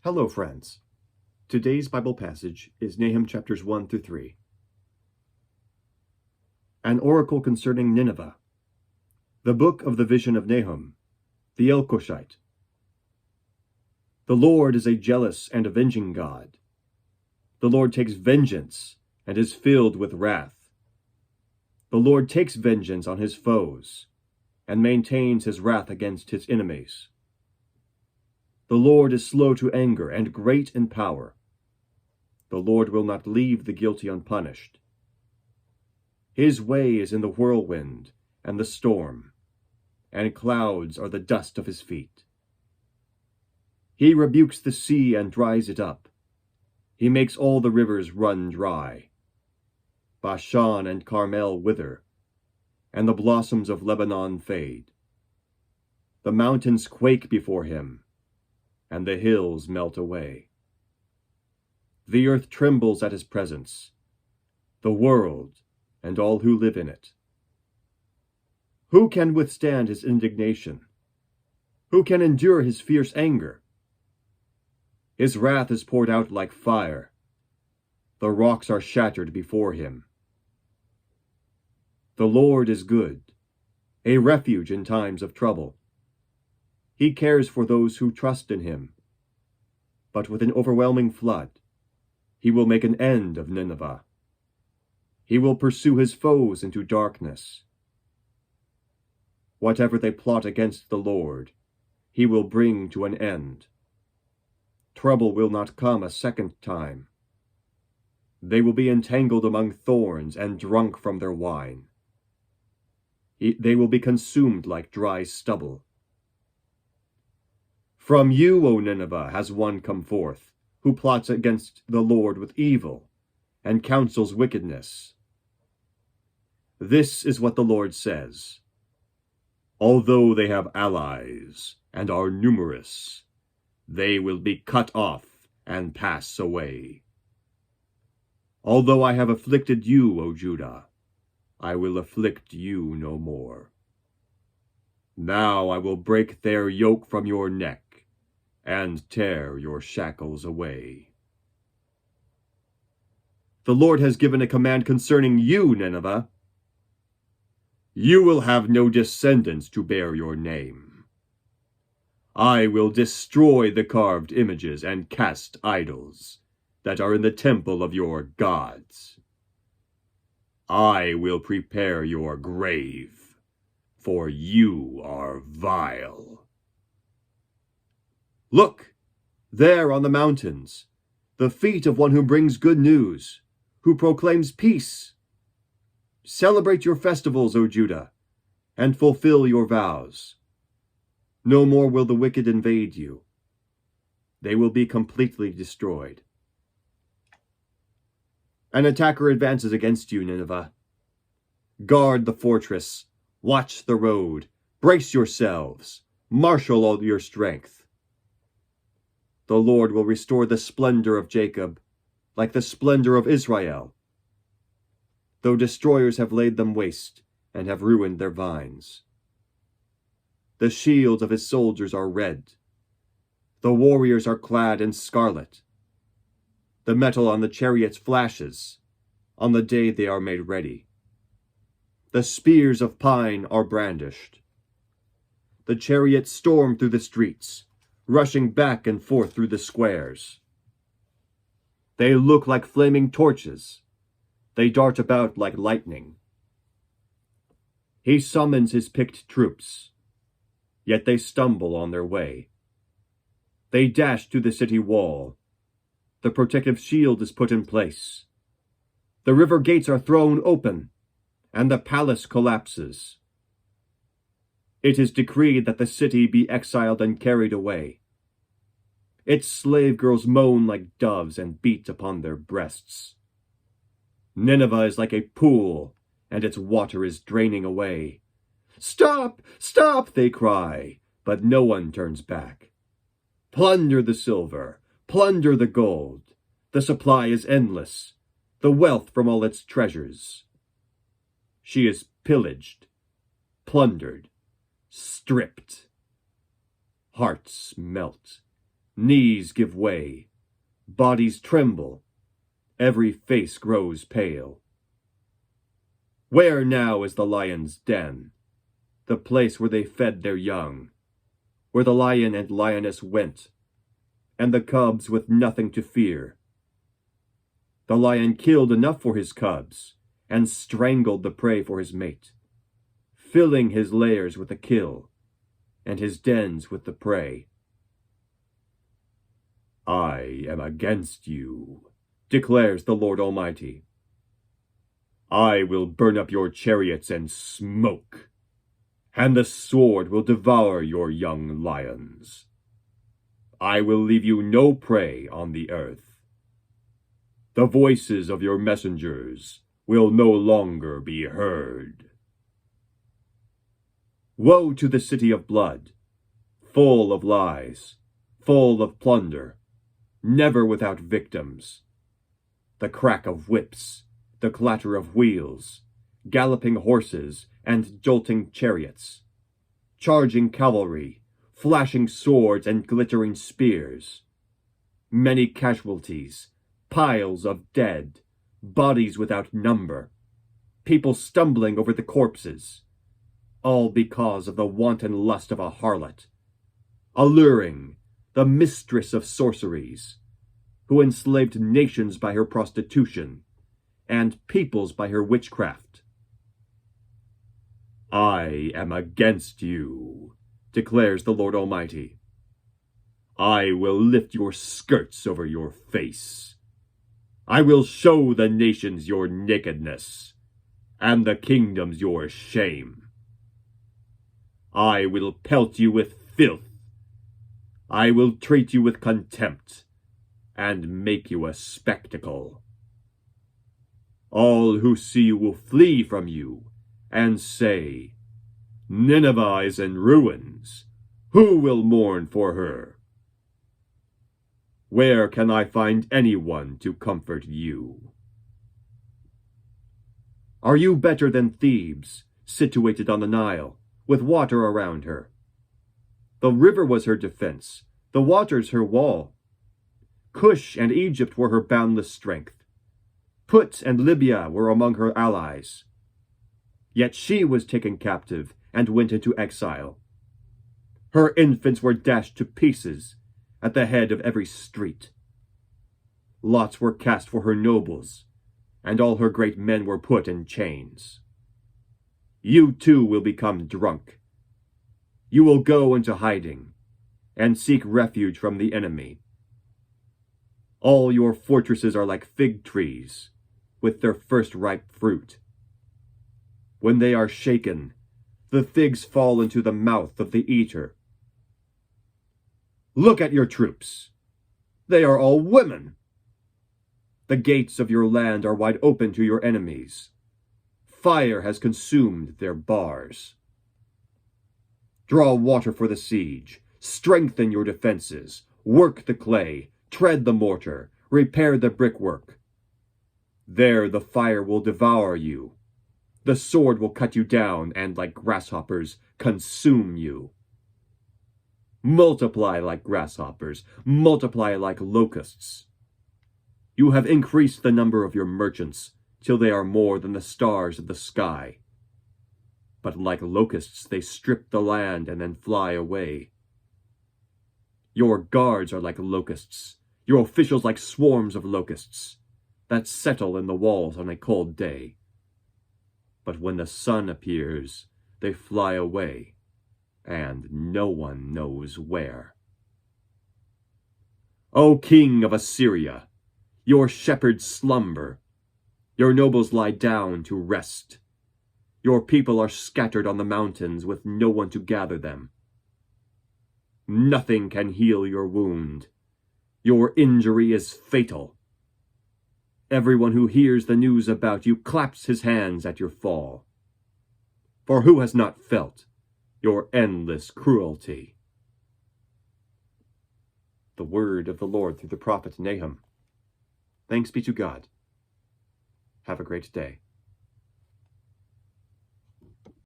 Hello, friends. Today's Bible passage is Nahum chapters 1 through 3. An oracle concerning Nineveh. The book of the vision of Nahum, the Elkoshite. The Lord is a jealous and avenging God. The Lord takes vengeance and is filled with wrath. The Lord takes vengeance on his foes and maintains his wrath against his enemies. The Lord is slow to anger and great in power. The Lord will not leave the guilty unpunished. His way is in the whirlwind and the storm, and clouds are the dust of his feet. He rebukes the sea and dries it up. He makes all the rivers run dry. Bashan and Carmel wither, and the blossoms of Lebanon fade. The mountains quake before him, and the hills melt away. The earth trembles at his presence, the world and all who live in it. Who can withstand his indignation? Who can endure his fierce anger? His wrath is poured out like fire. The rocks are shattered before him. The Lord is good, a refuge in times of trouble. He cares for those who trust in him. But with an overwhelming flood, he will make an end of Nineveh. He will pursue his foes into darkness. Whatever they plot against the Lord, he will bring to an end. Trouble will not come a second time. They will be entangled among thorns and drunk from their wine. They will be consumed like dry stubble. From you, O Nineveh, has one come forth, who plots against the Lord with evil, and counsels wickedness. This is what the Lord says. Although they have allies, and are numerous, they will be cut off and pass away. Although I have afflicted you, O Judah, I will afflict you no more. Now I will break their yoke from your neck, and tear your shackles away. The Lord has given a command concerning you, Nineveh. You will have no descendants to bear your name. I will destroy the carved images and cast idols that are in the temple of your gods. I will prepare your grave, for you are vile. Look, there on the mountains, the feet of one who brings good news, who proclaims peace. Celebrate your festivals, O Judah, and fulfill your vows. No more will the wicked invade you. They will be completely destroyed. An attacker advances against you, Nineveh. Guard the fortress, watch the road, brace yourselves, marshal all your strength. The Lord will restore the splendor of Jacob, like the splendor of Israel, though destroyers have laid them waste and have ruined their vines. The shields of his soldiers are red. The warriors are clad in scarlet. The metal on the chariots flashes on the day they are made ready. The spears of pine are brandished. The chariots storm through the streets, rushing back and forth through the squares. They look like flaming torches. They dart about like lightning. He summons his picked troops, yet they stumble on their way. They dash to the city wall. The protective shield is put in place. The river gates are thrown open, and the palace collapses. It is decreed that the city be exiled and carried away. Its slave girls moan like doves and beat upon their breasts. Nineveh is like a pool, and its water is draining away. Stop! Stop! They cry, but no one turns back. Plunder the silver, plunder the gold. The supply is endless, the wealth from all its treasures. She is pillaged, plundered, stripped. Hearts melt, Knees give way, bodies tremble, every face grows pale. Where now is the lion's den, the place where they fed their young, where the lion and lioness went, and the cubs with nothing to fear? The lion killed enough for his cubs, and strangled the prey for his mate, filling his lairs with the kill, and his dens with the prey. I am against you, declares the Lord Almighty. I will burn up your chariots and smoke, and the sword will devour your young lions. I will leave you no prey on the earth. The voices of your messengers will no longer be heard. Woe to the city of blood, full of lies, full of plunder, never without victims. The crack of whips, the clatter of wheels, galloping horses and jolting chariots, charging cavalry, flashing swords and glittering spears. Many casualties, piles of dead, bodies without number, people stumbling over the corpses, all because of the wanton lust of a harlot, alluring, the mistress of sorceries, who enslaved nations by her prostitution, and peoples by her witchcraft. I am against you, declares the Lord Almighty. I will lift your skirts over your face. I will show the nations your nakedness, and the kingdoms your shame. I will pelt you with filth. I will treat you with contempt, and make you a spectacle. All who see you will flee from you, and say, Nineveh is in ruins. Who will mourn for her? Where can I find anyone to comfort you? Are you better than Thebes, situated on the Nile, with water around her? The river was her defense, the waters her wall. Cush and Egypt were her boundless strength. Put and Libya were among her allies. Yet she was taken captive and went into exile. Her infants were dashed to pieces at the head of every street. Lots were cast for her nobles, and all her great men were put in chains. You too will become drunk. You will go into hiding, and seek refuge from the enemy. All your fortresses are like fig trees, with their first ripe fruit. When they are shaken, the figs fall into the mouth of the eater. Look at your troops. They are all women. The gates of your land are wide open to your enemies. Fire has consumed their bars. Draw water for the siege. Strengthen your defenses. Work the clay. Tread the mortar. Repair the brickwork. There the fire will devour you. The sword will cut you down and, like grasshoppers, consume you. Multiply like grasshoppers. Multiply like locusts. You have increased the number of your merchants till they are more than the stars of the sky. But like locusts they strip the land and then fly away. Your guards are like locusts, your officials like swarms of locusts that settle in the walls on a cold day. But when the sun appears, they fly away, and no one knows where. O king of Assyria, your shepherds slumber, your nobles lie down to rest. Your people are scattered on the mountains with no one to gather them. Nothing can heal your wound. Your injury is fatal. Everyone who hears the news about you claps his hands at your fall. For who has not felt your endless cruelty? The word of the Lord through the prophet Nahum. Thanks be to God. Have a great day.